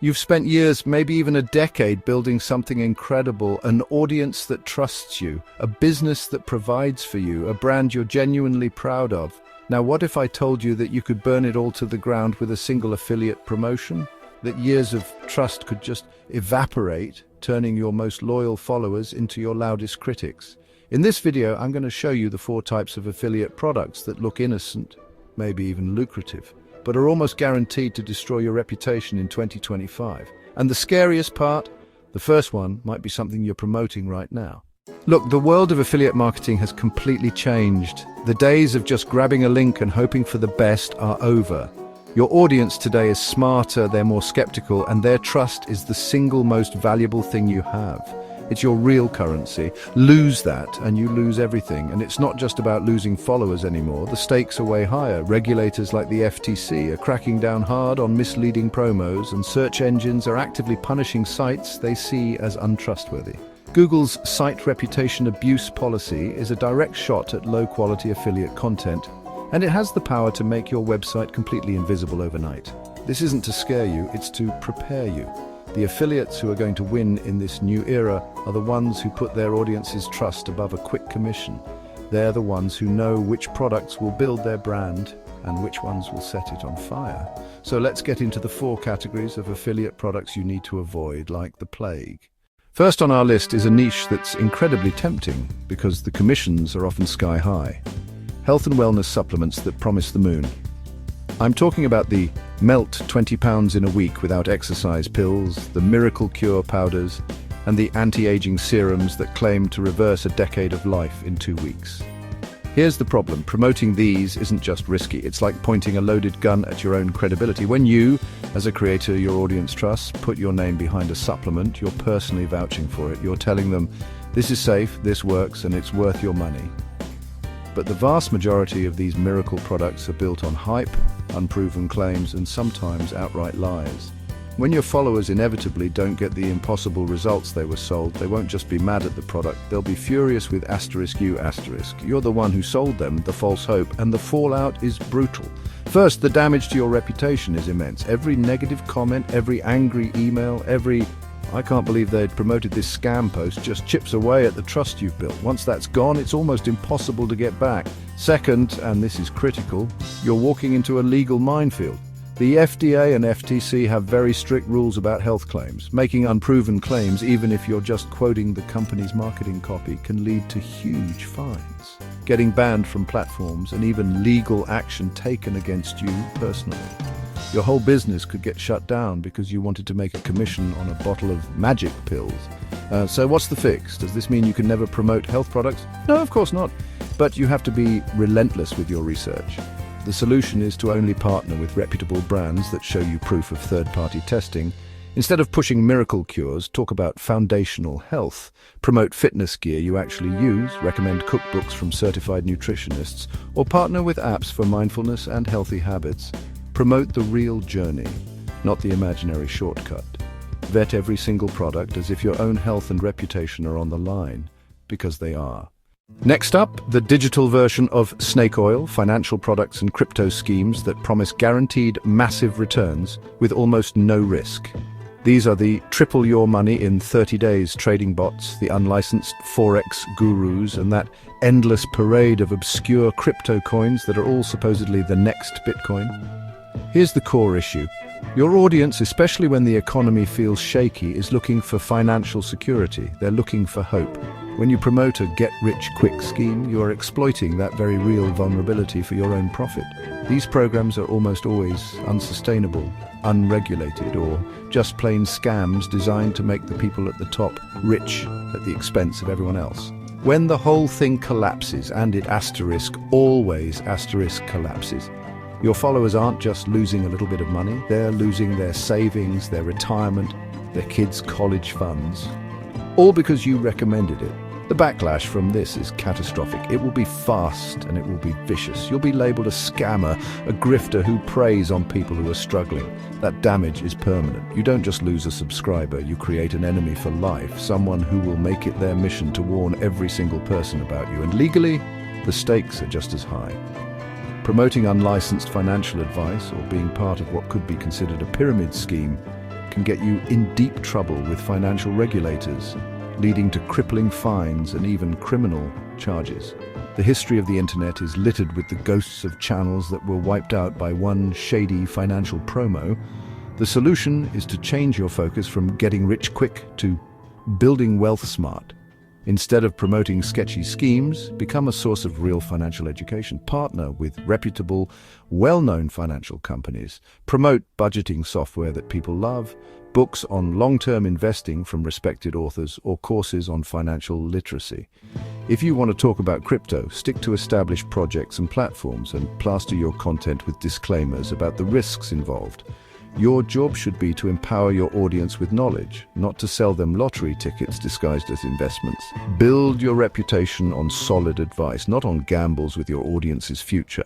You've spent years, maybe even a decade, building something incredible, an audience that trusts you, a business that provides for you, a brand you're genuinely proud of. Now, what if I told you that you could burn it all to the ground with a single affiliate promotion? That years of trust could just evaporate, turning your most loyal followers into your loudest critics. In this video, I'm going to show you the 4 types of affiliate products that look innocent, maybe even lucrative, but are almost guaranteed to destroy your reputation in 2025. And the scariest part? The first one might be something you're promoting right now. Look, the world of affiliate marketing has completely changed. The days of just grabbing a link and hoping for the best are over. Your audience today is smarter, they're more skeptical, and their trust is the single most valuable thing you have. It's your real currency. Lose that and you lose everything. And it's not just about losing followers anymore. The stakes are way higher. Regulators like the FTC are cracking down hard on misleading promos, and search engines are actively punishing sites they see as untrustworthy. Google's site reputation abuse policy is a direct shot at low-quality affiliate content, and it has the power to make your website completely invisible overnight. This isn't to scare you, it's to prepare you. The affiliates who are going to win in this new era are the ones who put their audience's trust above a quick commission. They're the ones who know which products will build their brand and which ones will set it on fire. So let's get into the 4 categories of affiliate products you need to avoid like the plague. First on our list is a niche that's incredibly tempting because the commissions are often sky high. Health and wellness supplements that promise the moon. I'm talking about the Melt 20 pounds in a week without exercise pills, the Miracle Cure powders, and the anti-aging serums that claim to reverse a decade of life in 2 weeks. Here's the problem. Promoting these isn't just risky. It's like pointing a loaded gun at your own credibility. When you, as a creator your audience trusts, put your name behind a supplement, you're personally vouching for it. You're telling them, this is safe, this works, and it's worth your money. But the vast majority of these miracle products are built on hype, unproven claims, and sometimes outright lies. When your followers inevitably don't get the impossible results they were sold, they won't just be mad at the product, they'll be furious with **you**. You're the one who sold them the false hope, and the fallout is brutal. First, the damage to your reputation is immense. Every negative comment, every angry email, every "I can't believe they'd promoted this scam" post just chips away at the trust you've built. Once that's gone, it's almost impossible to get back. Second, and this is critical, you're walking into a legal minefield. The FDA and FTC have very strict rules about health claims. Making unproven claims, even if you're just quoting the company's marketing copy, can lead to huge fines, getting banned from platforms, and even legal action taken against you personally. Your whole business could get shut down because you wanted to make a commission on a bottle of magic pills. So what's the fix? Does this mean you can never promote health products? No, of course not. But you have to be relentless with your research. The solution is to only partner with reputable brands that show you proof of third-party testing. Instead of pushing miracle cures, talk about foundational health. Promote fitness gear you actually use, recommend cookbooks from certified nutritionists, or partner with apps for mindfulness and healthy habits. Promote the real journey, not the imaginary shortcut. Vet every single product as if your own health and reputation are on the line, because they are. Next up, the digital version of snake oil, financial products and crypto schemes that promise guaranteed massive returns with almost no risk. These are the triple your money in 30 days trading bots, the unlicensed Forex gurus, and that endless parade of obscure crypto coins that are all supposedly the next Bitcoin. Here's the core issue. Your audience, especially when the economy feels shaky, is looking for financial security. They're looking for hope. When you promote a get-rich-quick scheme, you are exploiting that very real vulnerability for your own profit. These programs are almost always unsustainable, unregulated, or just plain scams designed to make the people at the top rich at the expense of everyone else. When the whole thing collapses, and it always collapses, your followers aren't just losing a little bit of money, they're losing their savings, their retirement, their kids' college funds, all because you recommended it. The backlash from this is catastrophic. It will be fast and it will be vicious. You'll be labeled a scammer, a grifter who preys on people who are struggling. That damage is permanent. You don't just lose a subscriber, you create an enemy for life, someone who will make it their mission to warn every single person about you. And legally, the stakes are just as high. Promoting unlicensed financial advice or being part of what could be considered a pyramid scheme can get you in deep trouble with financial regulators, leading to crippling fines and even criminal charges. The history of the internet is littered with the ghosts of channels that were wiped out by one shady financial promo. The solution is to change your focus from getting rich quick to building wealth smart. Instead of promoting sketchy schemes, become a source of real financial education. Partner with reputable, well-known financial companies. Promote budgeting software that people love, books on long-term investing from respected authors, or courses on financial literacy. If you want to talk about crypto, stick to established projects and platforms and plaster your content with disclaimers about the risks involved. Your job should be to empower your audience with knowledge, not to sell them lottery tickets disguised as investments. Build your reputation on solid advice, not on gambles with your audience's future.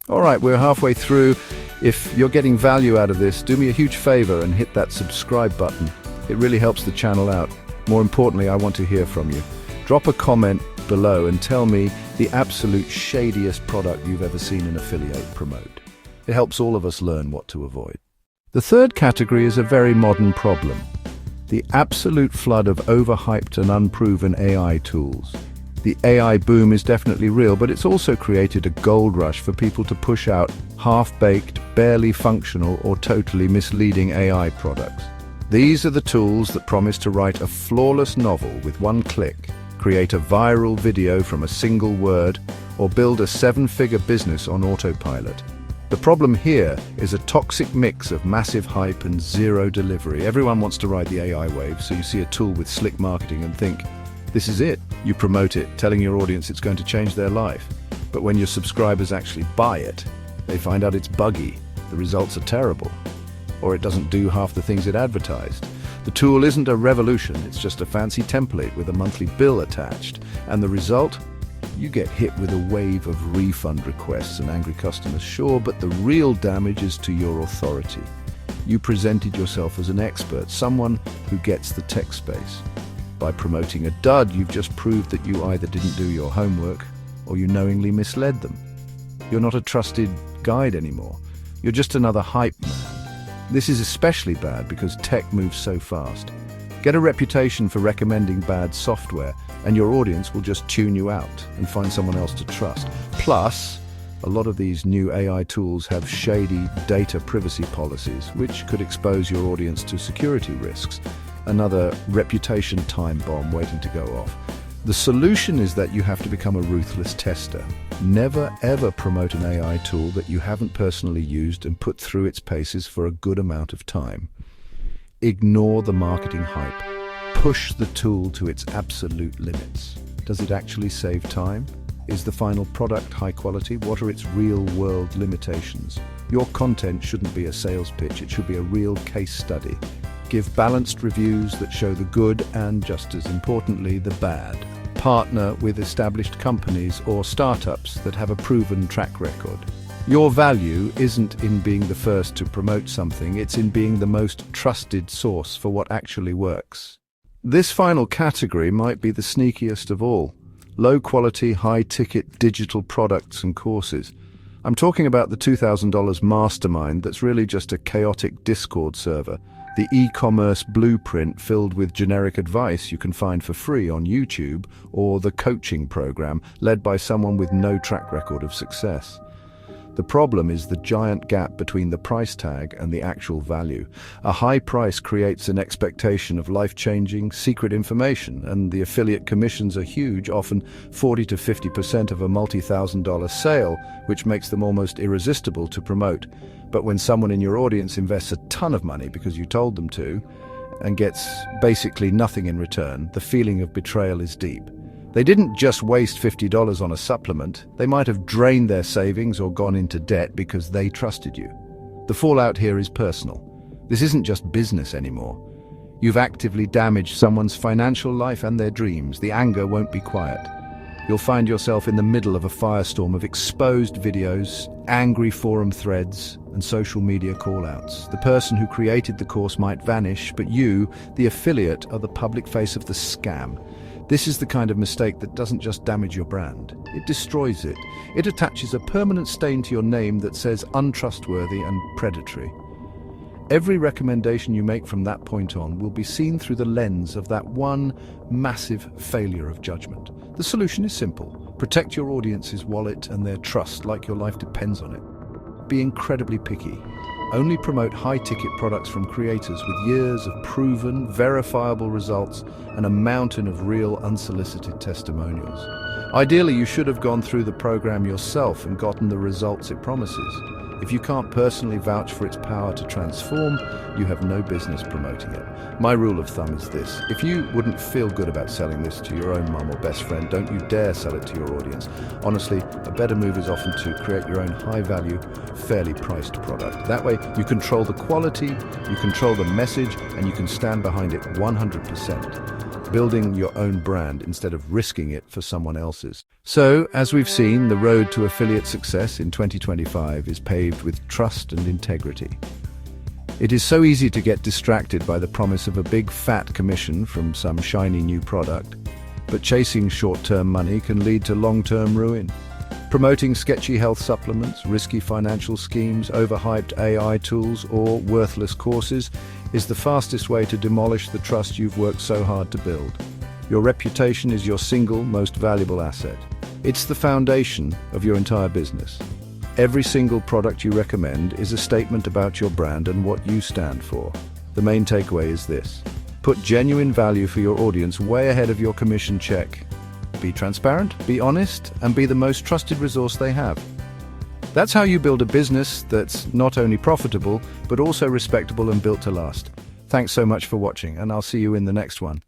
All right, we're halfway through. If you're getting value out of this, do me a huge favor and hit that subscribe button. It really helps the channel out. More importantly, I want to hear from you. Drop a comment below and tell me the absolute shadiest product you've ever seen an affiliate promote. It helps all of us learn what to avoid. The third category is a very modern problem: the absolute flood of overhyped and unproven AI tools. The AI boom is definitely real, but it's also created a gold rush for people to push out half-baked, barely functional, or totally misleading AI products. These are the tools that promise to write a flawless novel with one click, create a viral video from a single word, or build a seven-figure business on autopilot. The problem here is a toxic mix of massive hype and zero delivery. Everyone wants to ride the AI wave, so you see a tool with slick marketing and think, this is it. You promote it, telling your audience it's going to change their life. But when your subscribers actually buy it, they find out it's buggy, the results are terrible, or it doesn't do half the things it advertised. The tool isn't a revolution, it's just a fancy template with a monthly bill attached. And the result? You get hit with a wave of refund requests and angry customers, sure, but the real damage is to your authority. You presented yourself as an expert, someone who gets the tech space. By promoting a dud, you've just proved that you either didn't do your homework or you knowingly misled them. You're not a trusted guide anymore. You're just another hype man. This is especially bad because tech moves so fast. Get a reputation for recommending bad software, and your audience will just tune you out and find someone else to trust. Plus, a lot of these new AI tools have shady data privacy policies, which could expose your audience to security risks. Another reputation time bomb waiting to go off. The solution is that you have to become a ruthless tester. Never ever promote an AI tool that you haven't personally used and put through its paces for a good amount of time. Ignore the marketing hype. Push the tool to its absolute limits. Does it actually save time? Is the final product high quality? What are its real-world limitations? Your content shouldn't be a sales pitch, it should be a real case study. Give balanced reviews that show the good and, just as importantly, the bad. Partner with established companies or startups that have a proven track record. Your value isn't in being the first to promote something, it's in being the most trusted source for what actually works. This final category might be the sneakiest of all. Low-quality, high-ticket digital products and courses. I'm talking about the $2,000 mastermind that's really just a chaotic Discord server. The e-commerce blueprint filled with generic advice you can find for free on YouTube, or the coaching program led by someone with no track record of success. The problem is the giant gap between the price tag and the actual value. A high price creates an expectation of life-changing, secret information, and the affiliate commissions are huge, often 40 to 50% of a multi-thousand-dollar sale, which makes them almost irresistible to promote. But when someone in your audience invests a ton of money because you told them to, and gets basically nothing in return, the feeling of betrayal is deep. They didn't just waste $50 on a supplement, they might have drained their savings or gone into debt because they trusted you. The fallout here is personal. This isn't just business anymore. You've actively damaged someone's financial life and their dreams. The anger won't be quiet. You'll find yourself in the middle of a firestorm of exposed videos, angry forum threads, and social media call-outs. The person who created the course might vanish, but you, the affiliate, are the public face of the scam. This is the kind of mistake that doesn't just damage your brand, it destroys it. It attaches a permanent stain to your name that says untrustworthy and predatory. Every recommendation you make from that point on will be seen through the lens of that one massive failure of judgment. The solution is simple. Protect your audience's wallet and their trust like your life depends on it. Be incredibly picky. Only promote high-ticket products from creators with years of proven, verifiable results and a mountain of real, unsolicited testimonials. Ideally, you should have gone through the program yourself and gotten the results it promises. If you can't personally vouch for its power to transform, you have no business promoting it. My rule of thumb is this: if you wouldn't feel good about selling this to your own mum or best friend, don't you dare sell it to your audience. Honestly, a better move is often to create your own high-value, fairly priced product. That way, you control the quality, you control the message, and you can stand behind it 100%. Building your own brand instead of risking it for someone else's. So, as we've seen, the road to affiliate success in 2025 is paved with trust and integrity. It is so easy to get distracted by the promise of a big fat commission from some shiny new product, but chasing short-term money can lead to long-term ruin. Promoting sketchy health supplements, risky financial schemes, overhyped AI tools, or worthless courses is the fastest way to demolish the trust you've worked so hard to build. Your reputation is your single most valuable asset. It's the foundation of your entire business. Every single product you recommend is a statement about your brand and what you stand for. The main takeaway is this: put genuine value for your audience way ahead of your commission check. Be transparent, be honest, and be the most trusted resource they have. That's how you build a business that's not only profitable, but also respectable and built to last. Thanks so much for watching, and I'll see you in the next one.